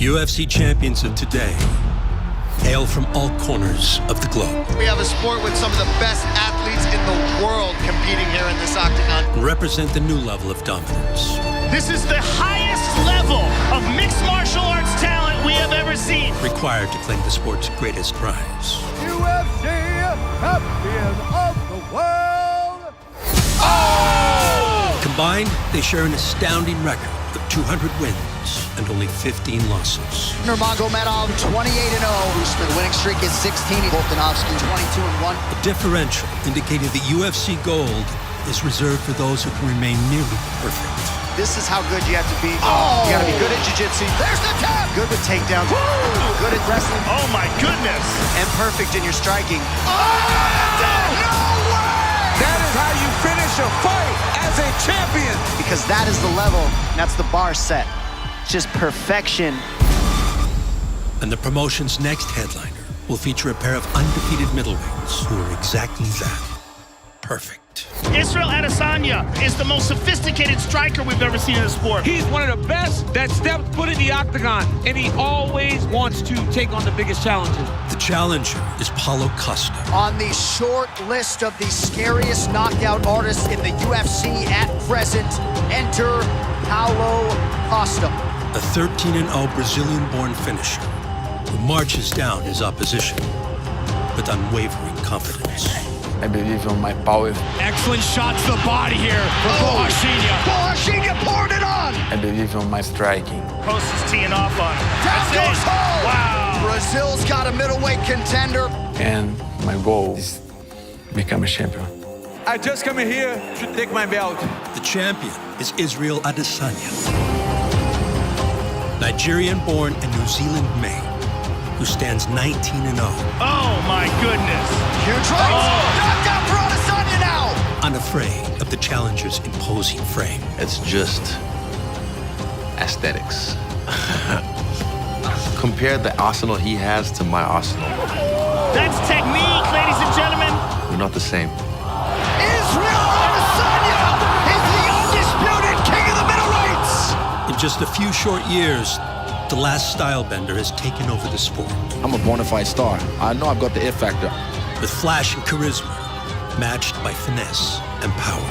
UFC champions of today hail from all corners of the globe. We have a sport with some of the best athletes in the world competing here in this octagon. And represent the new level of dominance. This is the highest level of mixed martial arts talent we have ever seen. Required to claim the sport's greatest prize. UFC champion of the world. Oh! Combined, they share an astounding record of 200 wins and only 15 losses. Nurmagomedov 28-0. The winning streak is 16. Volkanovski 22-1. A differential indicating that UFC gold is reserved for those who can remain nearly perfect. This is how good you have to be. Oh. You got to be good at jiu-jitsu. There's the tap. Good with takedowns. Woo. Good at wrestling. Oh my goodness. And perfect in your striking. Oh! No way! That is how you finish a fight as a champion. Because that is the level. And that's the bar set. Just perfection. And the promotion's next headliner will feature a pair of undefeated middleweights who are exactly that. Perfect. Israel Adesanya is the most sophisticated striker we've ever seen in the sport. He's one of the best that stepped foot in the octagon, and he always wants to take on the biggest challenges. The challenger is Paulo Costa. On the short list of the scariest knockout artists in the UFC at present, enter Paulo Costa. A 13-0 Brazilian-born finisher who marches down his opposition with unwavering confidence. I believe on my power. Excellent shot to the body here from Adesanya. Adesanya poured it on. I believe on my striking. Post is teeing off on him. Down goes home. Wow. Brazil's got a middleweight contender. And my goal is become a champion. I just come here to take my belt. The champion is Israel Adesanya. Nigerian-born and New Zealand-made, who stands 19-0. Oh my goodness. Huge right. Knockout for Adesanya now. Unafraid of the challenger's imposing frame. It's just aesthetics. Compare the arsenal he has to my arsenal. That's technique, ladies and gentlemen. We're not the same. Israel Adesanya is the undisputed king of the middleweights. In just a few short years, the last style bender has taken over the sport. I'm a bona fide star. I know I've got the it factor. With flash and charisma, matched by finesse and power.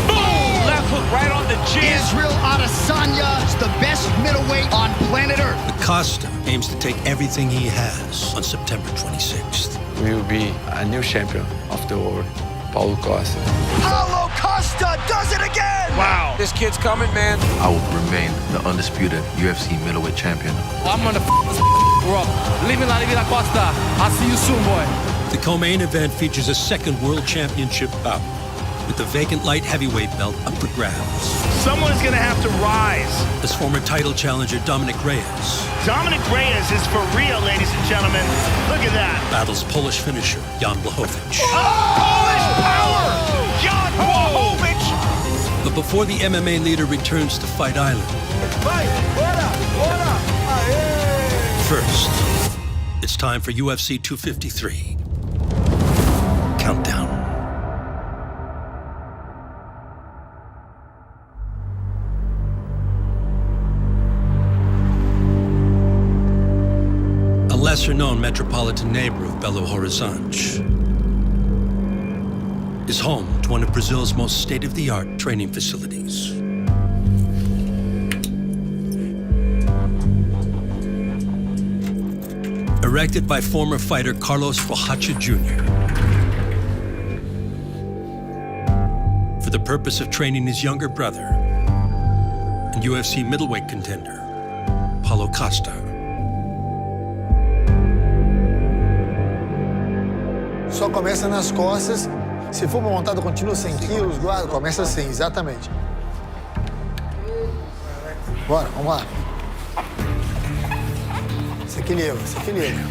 Boom! Left hook right on the chin. Israel Adesanya is the best middleweight on planet Earth. But Costa aims to take everything he has on September 26th. We will be a new champion of the world, Paulo Costa. Paulo Costa does it again. Wow. This kid's coming, man. I will remain the undisputed UFC middleweight champion. I'm gonna this up. Leave me la Costa. I'll see you soon, boy. The co-main event features a second world championship bout, with the vacant light heavyweight belt up for grabs. Someone's gonna have to rise. As former title challenger Dominic Reyes Dominic Reyes is for real, ladies and gentlemen. Look at that. battles Polish finisher Jan Blachowicz. Polish power! Jan Blachowicz! But before the MMA leader returns to Fight Island, first, it's time for UFC 253. Countdown. A lesser-known metropolitan neighbor of Belo Horizonte is home to one of Brazil's most state-of-the-art training facilities. Erected by former fighter Carlos Rocha Jr. for the purpose of training his younger brother and UFC middleweight contender, Paulo Costa. Só começa nas costas. Se for uma montada contínua 100 quilos, guarda, começa assim, exatamente. Bora, vamos lá. Se equilibra, se equilibra.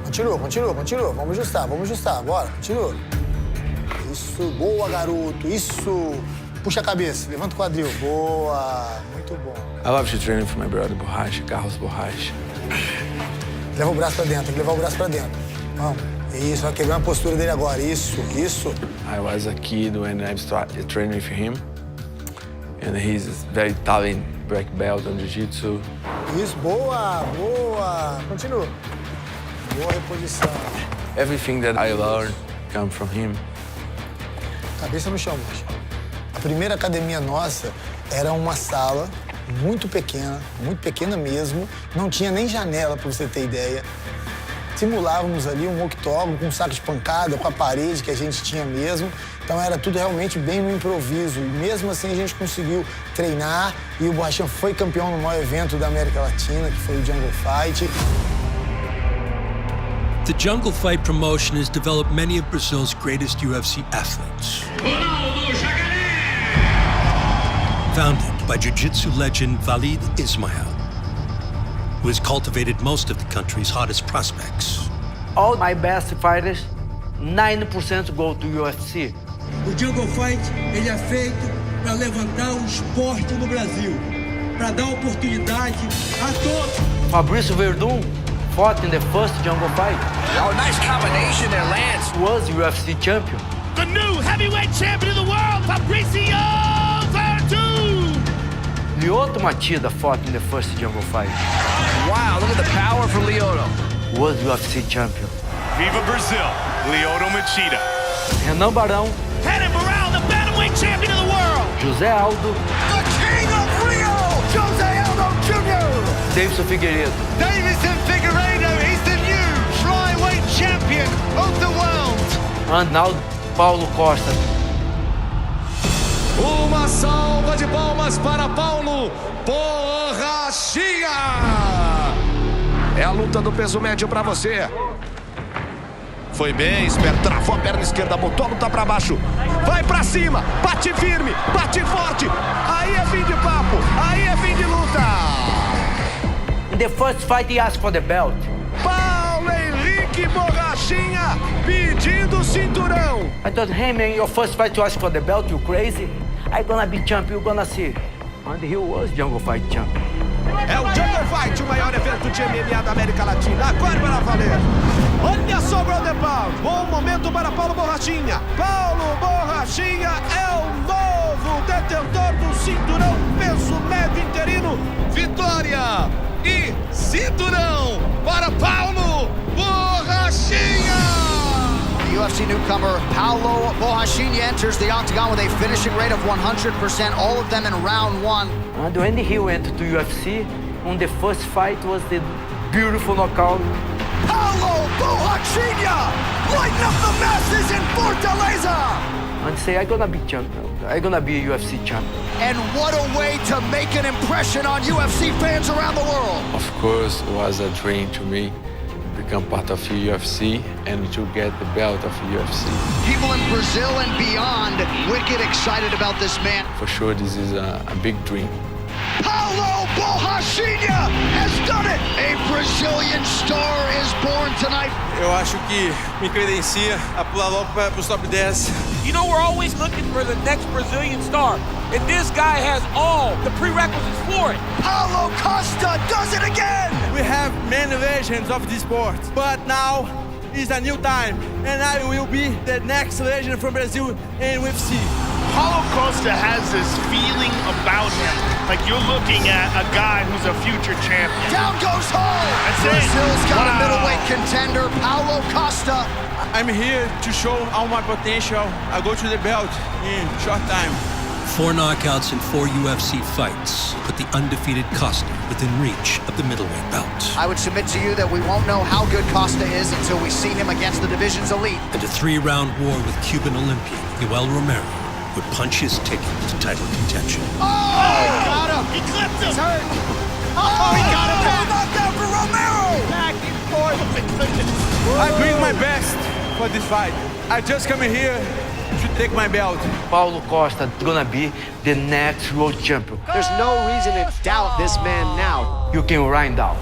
Continua, continua, continua. Vamos ajustar, bora, continua. Isso, boa, garoto, isso. Puxa a cabeça, levanta o quadril. Boa, muito bom. I love to train for my brother Borracha, Carlos Borracha. Leva o braço pra dentro, tem que levar o braço pra dentro. Vamos. Isso, vai quebrar a postura dele agora. Isso, isso. I was a kid when I started training with him. And he's very talented black belt on jiu-jitsu. Isso, boa, boa. Continua. Boa reposição. Everything that I learned comes from him. Cabeça no chão, moça. A primeira academia nossa era uma sala muito pequena mesmo. Não tinha nem janela, para você ter ideia. Simulávamos ali um octógono com um saco de pancada, com a parede que a gente tinha mesmo. Então era tudo realmente bem no improviso. E mesmo assim a gente conseguiu treinar e o Borrachinha foi campeão no maior evento da América Latina, que foi o Jungle Fight. The Jungle Fight promotion has developed many of Brazil's greatest UFC athletes. Founded by jiu-jitsu legend Walid Ismail, who has cultivated most of the country's hottest prospects. All my best fighters, 90% go to UFC. O Jungle Fight, ele é feito para levantar o esporte no Brasil, para dar oportunidade a todos. Fabrício Verdun fought in the first Jungle Fight. Oh, nice combination there, Lance. Was UFC champion. The new heavyweight champion of the world, Fabrício Verdun! Lyoto Machida fought in the first Jungle Fight. Wow, look at the power from Lyoto. Was UFC champion. Viva Brazil, Lyoto Machida. Renan Barão. Renan Barão, the bantamweight champion of the world. José Aldo. The King of Rio, Jose Aldo Jr. Davidson Figueiredo. Davison Figueiredo is the new flyweight champion of the world. And now Paulo Costa. Uma salva de palmas para Paulo Borrachinha. É a luta do peso médio para você. Foi bem, esperto, travou a perna esquerda, botou a luta pra baixo. Vai pra cima, bate firme, bate forte. Aí é fim de papo, aí é fim de luta. In the first fight he asked for the belt. Paulo Henrique Borrachinha pedindo o cinturão. I thought, hey man, your first fight you ask for the belt, you crazy? I gonna be champion, you gonna see. And he was Jungle Fight champion. É o Jungle Fight, o maior evento de MMA da América Latina. Agora para valer. Olha só o ground and pound. Bom momento para Paulo Borrachinha. Paulo Borrachinha é o novo detentor do cinturão peso médio interino. Vitória e cinturão para Paulo Borrachinha. The UFC newcomer Paulo Borrachinha enters the octagon with a finishing rate of 100%, all of them in round one. And when he went to UFC, on the first fight was the beautiful knockout. Paulo Borrachinha, lighten up the masses in Fortaleza. And say, I'm gonna be champion. I'm gonna be a UFC champion. And what a way to make an impression on UFC fans around the world. Of course, it was a dream to me to become part of the UFC and to get the belt of the UFC. People in Brazil and beyond wicked excited about this man. For sure, this is a big dream. Paulo Borrachinha has done it! A Brazilian star is born tonight. Eu acho que me credencia a pular logo para os top 10. You know, we're always looking for the next Brazilian star, and this guy has all the prerequisites for it. Paulo Costa does it again! We have many legends of this sport, but now is a new time, and I will be the next legend from Brazil in UFC. Paulo Costa has this feeling about him, like you're looking at a guy who's a future champion. Down goes home! Brazil's got a middleweight contender, Paulo Costa. I'm here to show all my potential. I go to the belt in short time. 4 knockouts in 4 UFC fights put the undefeated Costa within reach of the middleweight belt. I would submit to you that we won't know how good Costa is until we see him against the division's elite. And a 3-round war with Cuban Olympian Yoel Romero would punch his ticket to title contention. Oh! Got him! He clipped him! He's hurt! Oh, he got him back! Knockdown for Romero! Back and forth. Oh my goodness. I bring my best for this fight. I just come here to take my belt. Paulo Costa is gonna be the next world champion. There's no reason to doubt this man now. You can write down.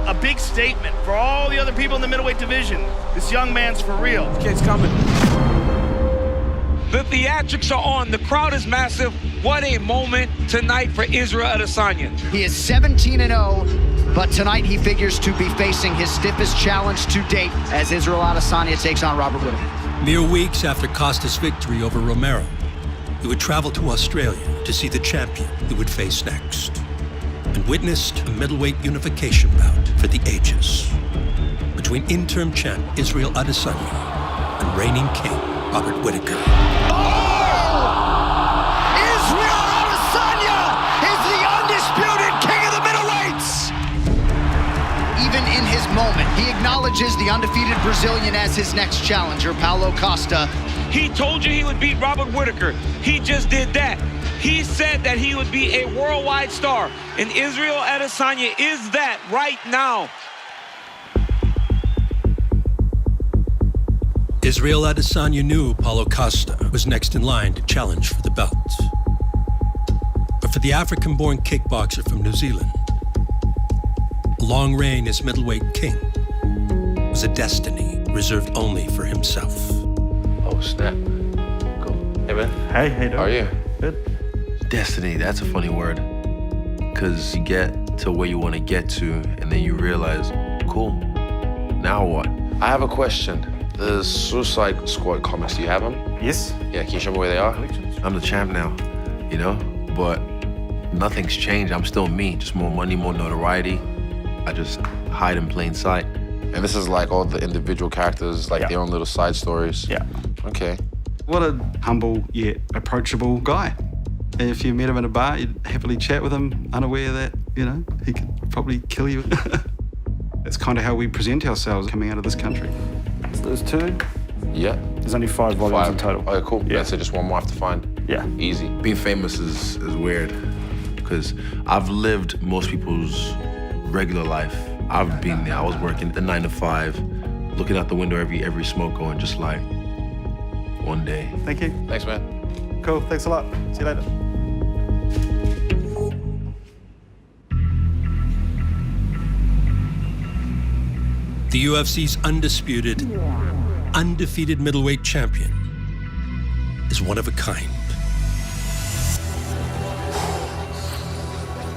A big statement for all the other people in the middleweight division. This young man's for real. Kid's coming. The theatrics are on. The crowd is massive. What a moment tonight for Israel Adesanya. He is 17-0, but tonight he figures to be facing his stiffest challenge to date as Israel Adesanya takes on Robert Whittaker. Mere weeks after Costa's victory over Romero, he would travel to Australia to see the champion he would face next. and witnessed a middleweight unification bout for the ages between interim champ Israel Adesanya and reigning king Robert Whittaker. Israel Adesanya is the undisputed king of the middleweights! Even in his moment, he acknowledges the undefeated Brazilian as his next challenger, Paulo Costa. He told you he would beat Robert Whittaker. He just did that. He said that he would be a worldwide star, and Israel Adesanya is that right now. Israel Adesanya knew Paulo Costa was next in line to challenge for the belt. But for the African-born kickboxer from New Zealand, a long reign as middleweight king was a destiny reserved only for himself. Oh, snap. Cool. Hey, man. Hey, how you doing? How are you? Good. Destiny, that's a funny word. Because you get to where you want to get to, and then you realize, cool, now what? I have a question. The Suicide Squad comics, do you have them? Yes. Yeah, can you show me where they are? I'm the champ now, you know? But nothing's changed. I'm still me, just more money, more notoriety. I just hide in plain sight. And this is like all the individual characters, like their own little side stories? Yeah. Okay. What a humble yet approachable guy. If you met him in a bar, you'd happily chat with him, unaware that, you know, he could probably kill you. That's kind of how we present ourselves coming out of this country. So there's 2. Yeah. There's only 5 volumes in total. Okay, cool. Yeah. That's it, just one more I have to find. Yeah. Easy. Being famous is weird, because I've lived most people's regular life. I've been there. I was working the 9 to 5, looking out the window every smoke going, just like, one day. Thank you. Thanks, man. Cool, thanks a lot. See you later. The UFC's undefeated middleweight champion is one of a kind.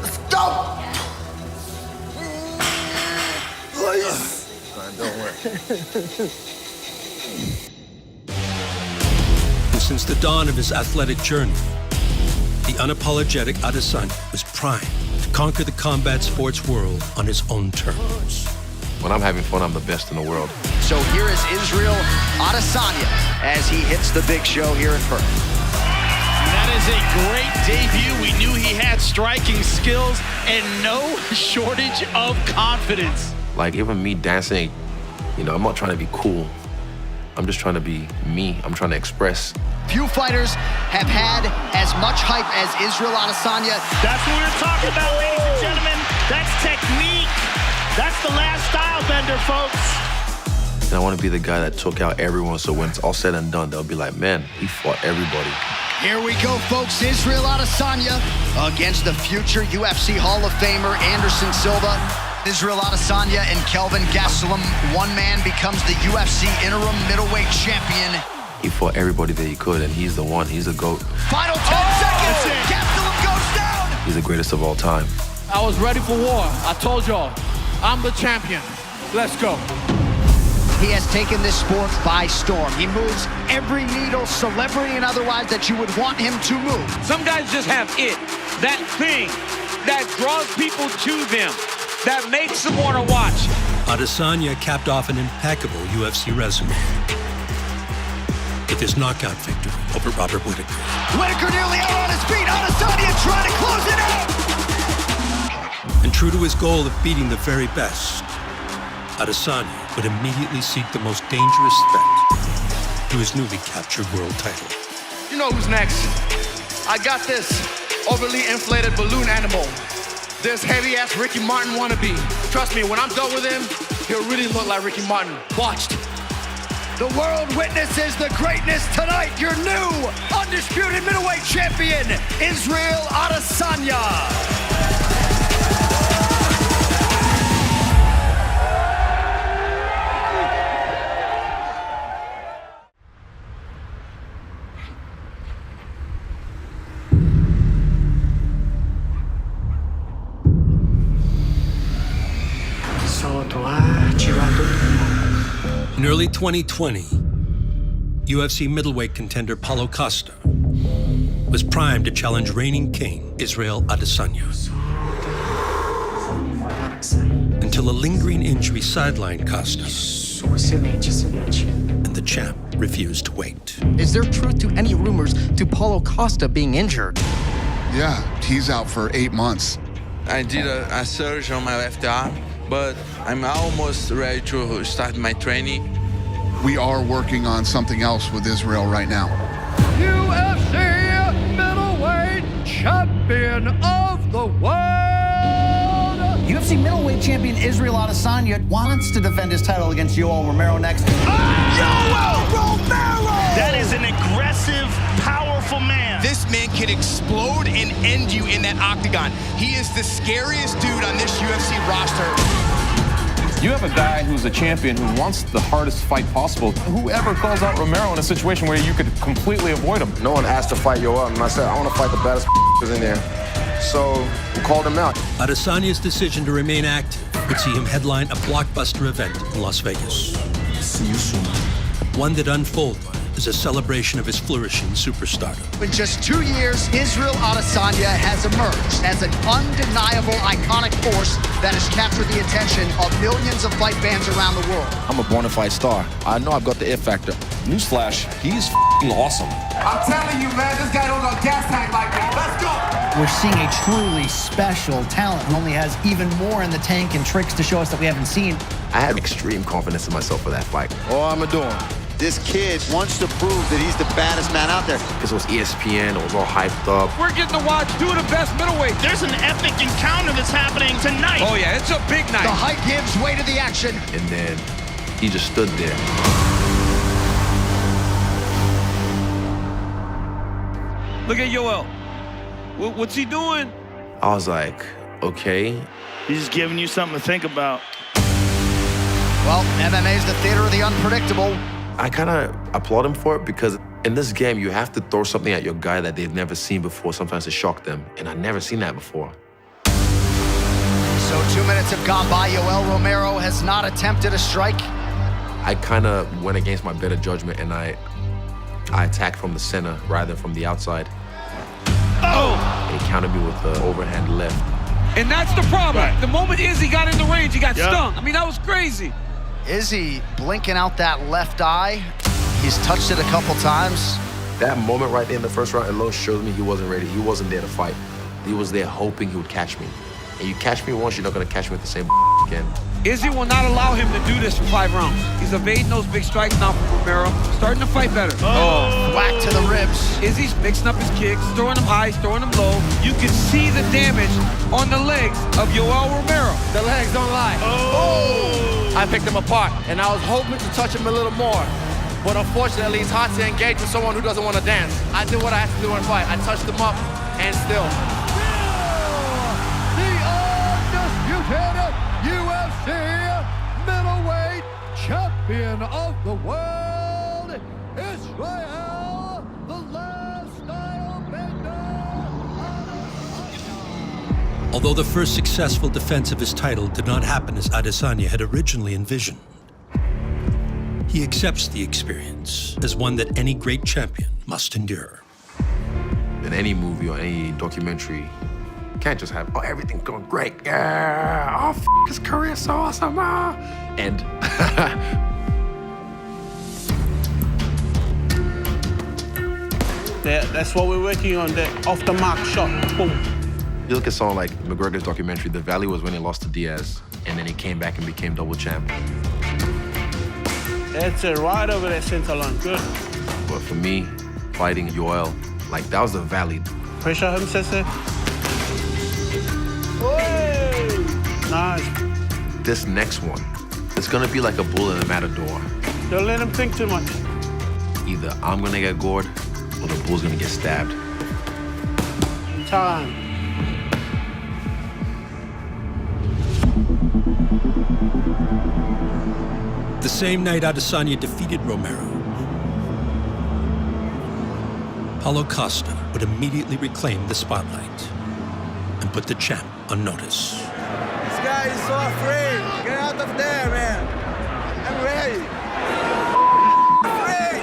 Stop! Please. Don't worry. And since the dawn of his athletic journey, the unapologetic Adesanya was primed to conquer the combat sports world on his own terms. When I'm having fun, I'm the best in the world. So here is Israel Adesanya as he hits the big show here in Perth. That is a great debut. We knew he had striking skills and no shortage of confidence. Like, even me dancing, you know, I'm not trying to be cool. I'm just trying to be me. I'm trying to express. Few fighters have had as much hype as Israel Adesanya. That's what we're talking about, ladies and gentlemen. That's technique. That's the last style bender, folks. And I want to be the guy that took out everyone, so when it's all said and done, they'll be like, man, he fought everybody. Here we go, folks. Israel Adesanya against the future UFC Hall of Famer Anderson Silva. Israel Adesanya and Kelvin Gastelum. One man becomes the UFC interim middleweight champion. He fought everybody that he could, and he's the one. He's the GOAT. Final 10 seconds. Gastelum goes down. He's the greatest of all time. I was ready for war. I told y'all, I'm the champion. Let's go. He has taken this sport by storm. He moves every needle, celebrity and otherwise, that you would want him to move. Some guys just have it, that thing that draws people to them, that makes them want to watch. Adesanya capped off an impeccable UFC resume with his knockout victory over Robert Whittaker. Whittaker nearly out on his feet. Adesanya trying to close it out. And true to his goal of beating the very best, Adesanya would immediately seek the most dangerous threat to his newly captured world title. You know who's next. I got this overly inflated balloon animal. This heavy-ass Ricky Martin wannabe. Trust me, when I'm done with him, he'll really look like Ricky Martin. Watched. The world witnesses the greatness tonight. Your new undisputed middleweight champion, Israel Adesanya. In early 2020, UFC middleweight contender Paulo Costa was primed to challenge reigning king Israel Adesanya. until a lingering injury sidelined Costa. And the champ refused to wait. Is there truth to any rumors to Paulo Costa being injured? Yeah, he's out for 8 months. I did a surgery on my left arm, but I'm almost ready to start my training. We are working on something else with Israel right now. UFC middleweight champion of the world. UFC middleweight champion Israel Adesanya wants to defend his title against Yoel Romero next. Yoel Romero! That is an aggressive, powerful man. This man can explode and end you in that octagon. He is the scariest dude on this UFC roster. You have a guy who's a champion who wants the hardest fight possible. Whoever calls out Romero in a situation where you could completely avoid him? No one asked to fight Yoel, and I said, I want to fight the baddest in there. So we called him out. Adesanya's decision to remain active would see him headline a blockbuster event in Las Vegas. See you soon. One that unfolded as a celebration of his flourishing superstardom. In just 2 years, Israel Adesanya has emerged as an undeniable, iconic force that has captured the attention of millions of fight fans around the world. I'm a bona fide star. I know I've got the it factor. Newsflash, he's awesome. I'm telling you, man, this guy don't got gas tank like me. Let's go! We're seeing a truly special talent who only has even more in the tank and tricks to show us that we haven't seen. I had extreme confidence in myself for that fight. Oh, I'm a doing. This kid wants to prove that he's the baddest man out there. Because it was ESPN, it was all hyped up. We're getting to watch two of the best middleweights. There's an epic encounter that's happening tonight. Oh, yeah, it's a big night. The hype gives way to the action. And then he just stood there. Look at Yoel. What's he doing? I was like, okay. He's just giving you something to think about. Well, MMA is the theater of the unpredictable. I kind of applaud him for it because in this game, you have to throw something at your guy that they've never seen before, sometimes to shock them. And I've never seen that before. So 2 minutes have gone by. Yoel Romero has not attempted a strike. I kind of went against my better judgment and I attacked from the center rather than from the outside. Oh! And he countered me with the overhand left. And that's the problem. Right. The moment Izzy got in the range, he got stung. I mean, that was crazy. Izzy blinking out that left eye. He's touched it a couple times. That moment right there in the first round alone shows me he wasn't ready. He wasn't there to fight. He was there hoping he would catch me. And you catch me once, you're not going to catch me with the same again. Izzy will not allow him to do this for 5 rounds. He's evading those big strikes now from Romero. Starting to fight better. Oh, whack to the ribs. Izzy's mixing up his kicks, throwing them high, throwing them low. You can see the damage on the legs of Yoel Romero. The legs don't lie. Oh! I picked him apart, and I was hoping to touch him a little more. But unfortunately, it's hard to engage with someone who doesn't want to dance. I did what I had to do in a fight. I touched him up, and still. The undisputed UFC middleweight champion of the world, Israel, the last style bender. Although the first successful defense of his title did not happen as Adesanya had originally envisioned, he accepts the experience as one that any great champion must endure. In any movie or any documentary, you can't just have, oh, everything's going great. Yeah, oh, his career's so awesome. And that's what we're working on, the off-the-mark shot. Boom. You look at someone like McGregor's documentary, The Valley was when he lost to Diaz, and then he came back and became double champ. That's it, right over there, center line. Good. But for me, fighting Yoel, like, that was The Valley. Pressure him, Sese. Whoa! Nice. This next one, it's gonna be like a bull in a matador. Don't let him think too much. Either I'm gonna get gored, or the bull's gonna get stabbed. Time. The same night Adesanya defeated Romero, Paulo Costa would immediately reclaim the spotlight and put the champ on notice. This guy is so afraid. Get out of there, man. I'm ready. Afraid.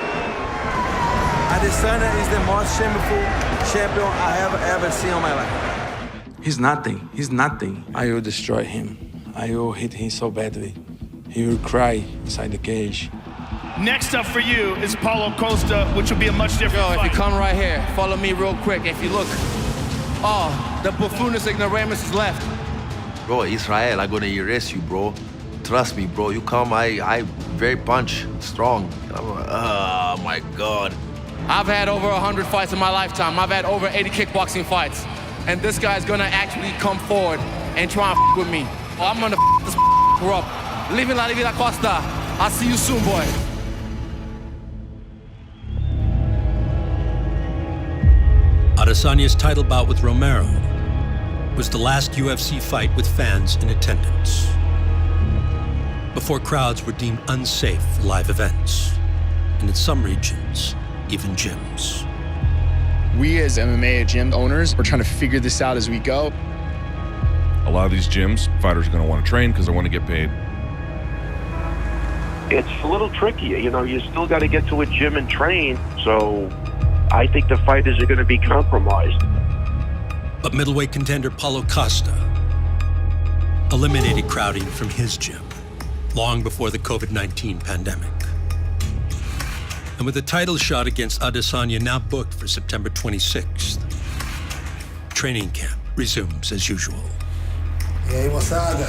Adesanya is the most shameful champion I have ever seen in my life. He's nothing. He's nothing. I will destroy him. I will hit him so badly. He will cry inside the cage. Next up for you is Paulo Costa, which will be a much different fight. If you come right here, follow me real quick. If you look, the buffoonist ignoramus is left. Bro, Israel, I'm gonna erase you, bro. Trust me, bro. You come, I very punch, strong. Oh my God. I've had over 100 fights in my lifetime. I've had over 80 kickboxing fights. And this guy's gonna actually come forward and try and with me. Well, I'm gonna this up. Living la vida Costa. I'll see you soon, boy. Adesanya's title bout with Romero was the last UFC fight with fans in attendance, before crowds were deemed unsafe for live events, and in some regions, even gyms. We as MMA gym owners, we're trying to figure this out as we go. A lot of these gyms, fighters are going to want to train because they want to get paid. It's a little tricky. You know, you still got to get to a gym and train, so I think the fighters are going to be compromised. But middleweight contender Paulo Costa eliminated crowding from his gym long before the COVID-19 pandemic. And with the title shot against Adesanya now booked for September 26th, training camp resumes as usual. E aí, moçada?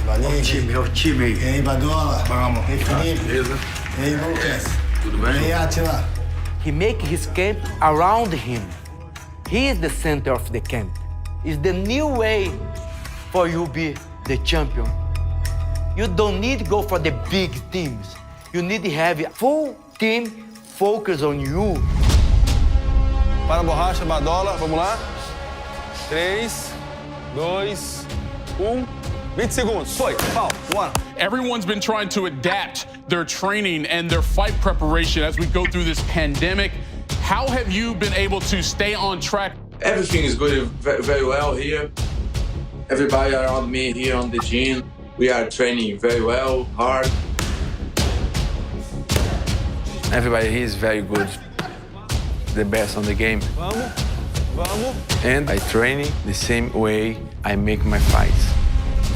Olha o time aí. E aí, Badola? Vamos. E aí, Felipe? Beleza? E aí, Lucas? Tudo bem? E aí, Atila? He make his camp around him. He is the center of the camp. It's the new way for you be the champion. You don't need to go for the big teams. You need to have a full team focus on you. Para a borracha, Badola, vamos lá. 3, 2, 1. 20 segundos. Foi. Pau. Bora. Everyone's been trying to adapt their training and their fight preparation as we go through this pandemic. How have you been able to stay on track? Everything is going very well here. Everybody around me here on the gym, we are training very well, hard. Everybody here is very good, the best on the game. Vamos. Vamos. And I training the same way I make my fights.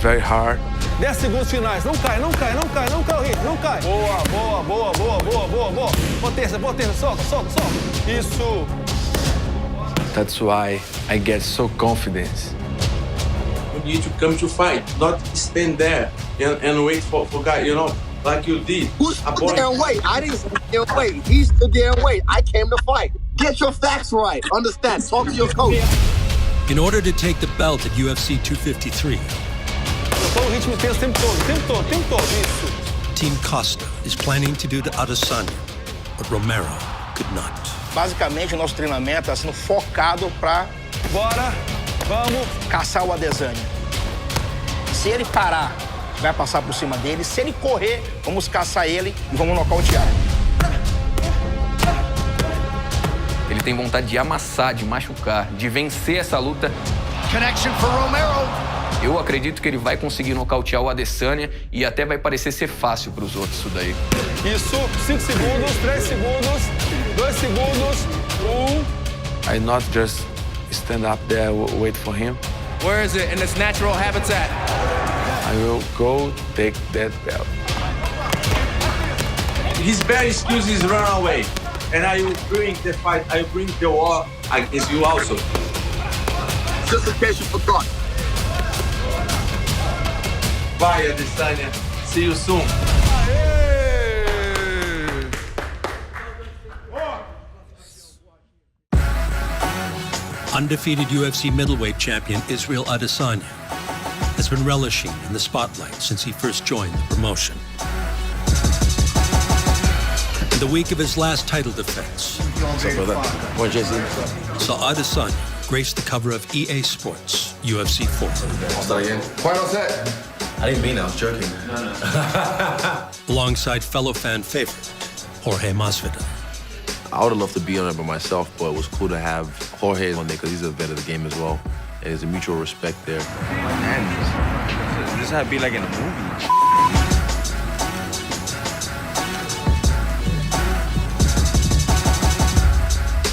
Very hard. 10 segundos finais. Não cai, não cai, não cai, não cai o ritmo, não cai. Boa, boa, boa, boa, boa, boa, boa. Potência, potência, solta, solta, solta. Isso. That's why I get so confident. You need to come to fight, not stand there and wait for guy, you know, like you did. Who stood there and wait? I didn't stand there and wait. He stood there and wait. I came to fight. Get your facts right. Understand. Talk to your coach. In order to take the belt at UFC 253, O ritmo intenso o tempo todo, isso. Team Costa is planning to do to Adesanya what Romero could not. Basicamente, o nosso treinamento está sendo focado para Bora, vamos. Caçar o Adesanya. Se ele parar, vai passar por cima dele. Se ele correr, vamos caçar ele e vamos nocautear. Ele tem vontade de amassar, de machucar, de vencer essa luta. Connection for Romero. Eu acredito que ele vai conseguir nocautear o Adesanya e até vai parecer ser fácil para os outros isso daí. Isso, 5 segundos, 3 segundos, 2 segundos, 1. I not just stand up there, wait for him. Where is it in its natural habitat? I will go take that belt. His best excuse is run away. And I will bring the fight, I will bring the war against you also. Just in case you forgot. Bye, Adesanya. See you soon. Undefeated UFC middleweight champion Israel Adesanya has been relishing in the spotlight since he first joined the promotion. In the week of his last title defense, saw Adesanya grace the cover of EA Sports UFC 4. Quite upset. I didn't mean that, I was joking. Alongside fellow fan favorite Jorge Masvidal. I would have loved to be on it by myself, but it was cool to have Jorge on there because he's a vet of the game as well. And there's a mutual respect there. Man, this had to be like in a movie.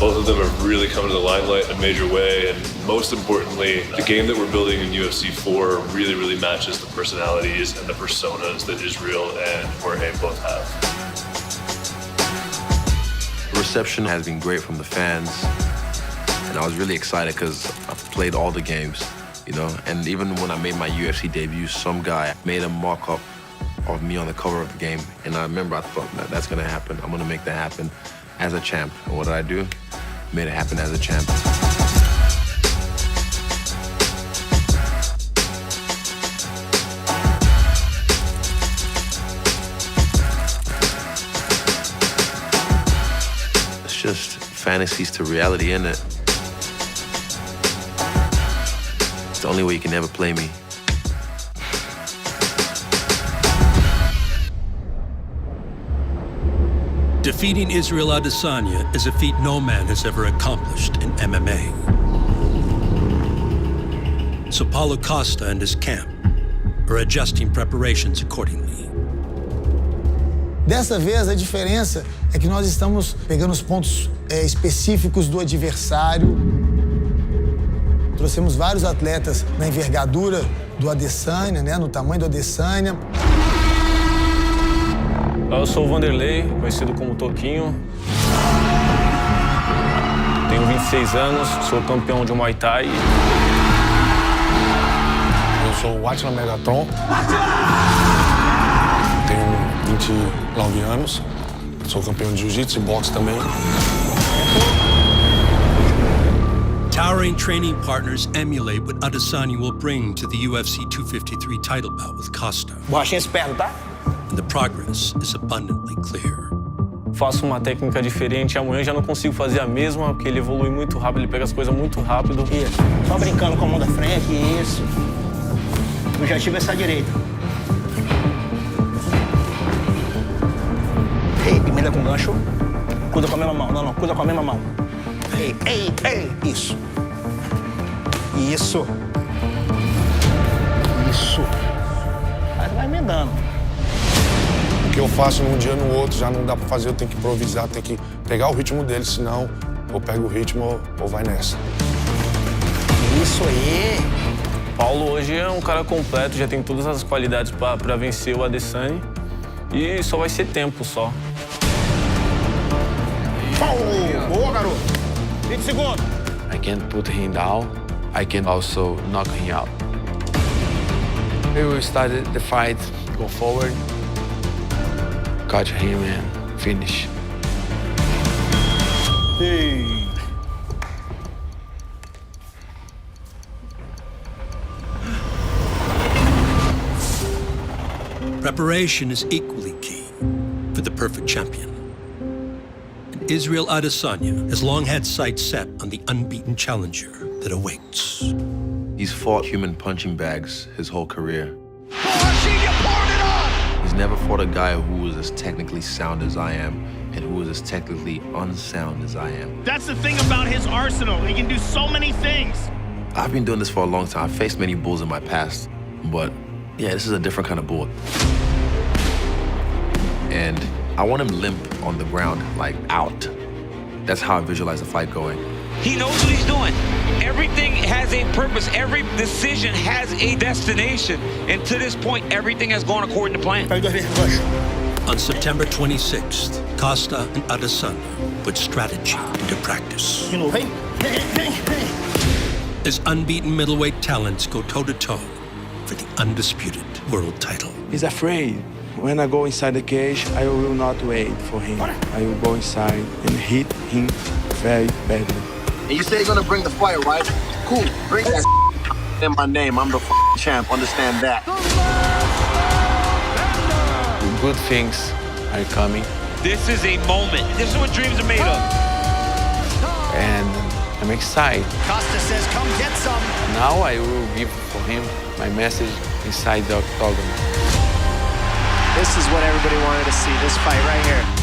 Both of them have really come to the limelight in a major way, and most importantly, the game that we're building in UFC 4 really, really matches the personalities and the personas that Israel and Jorge both have. The reception has been great from the fans, and I was really excited because I've played all the games, you know, and even when I made my UFC debut, some guy made a mock-up of me on the cover of the game, and I remember I thought that's gonna happen. I'm gonna make that happen as a champ. And what did I do? Made it happen as a champ. It's just fantasies to reality, isn't it? It's the only way you can ever play me. Defeating Israel Adesanya is a feat no man has ever accomplished in MMA. So Paulo Costa and his camp are adjusting preparations accordingly. Dessa vez, a diferença é que nós estamos pegando os pontos específicos do adversário. Trouxemos vários atletas na envergadura do Adesanya, né, no tamanho do Adesanya. Eu sou o Vanderlei, conhecido como Toquinho. Tenho 26 anos, sou campeão de Muay Thai. Eu sou o Atila Megatron. Tenho 29 anos, sou campeão de Jiu-Jitsu e boxe também. Towering training partners emulate what Adesanya will bring to the UFC 253 title bout with Costa. Borrachinha esperto, tá? And the progress is abundantly clear. Faço uma técnica diferente, amanhã já não consigo fazer a mesma, porque ele evolui muito rápido, ele pega as coisas muito rápido. Isso, só brincando com a mão da frente, isso. O objetivo é essa direita. Ei, emenda com gancho. Cuida com a mesma mão, não, cuida com a mesma mão. Ei, isso. Isso. Isso. Aí vai emendando. O que eu faço num dia no outro já não dá pra fazer, eu tenho que improvisar, tenho que pegar o ritmo dele, senão ou pega o ritmo ou vai nessa. Isso aí! Paulo hoje é um cara completo, já tem todas as qualidades pra vencer o Adesanya e só vai ser tempo só. Paulo! Boa, garoto! 20 segundos! I can put him down, I can also knock him out. We will start the fight, go forward, catch him and finish. Hey. Preparation is equally key for the perfect champion. And Israel Adesanya has long had sights set on the unbeaten challenger that awaits. He's fought human punching bags his whole career. He's never fought a guy who was as technically sound as I am and who was as technically unsound as I am. That's the thing about his arsenal. He can do so many things. I've been doing this for a long time. I've faced many bulls in my past, but yeah, this is a different kind of bull. And I want him limp on the ground, like out. That's how I visualize the fight going. He knows what he's doing. Everything has a purpose. Every decision has a destination. And to this point, everything has gone according to plan. On September 26th, Costa and Adesanya put strategy into practice. As unbeaten middleweight talents go toe-to-toe for the undisputed world title. He's afraid. When I go inside the cage, I will not wait for him. I will go inside and hit him very badly. And you say you're gonna bring the fight, right? Cool, bring that in my name. I'm the champ, understand that. Good things are coming. This is a moment. This is what dreams are made of. And I'm excited. Costa says, come get some. Now I will give for him my message inside the octagon. This is what everybody wanted to see, this fight right here.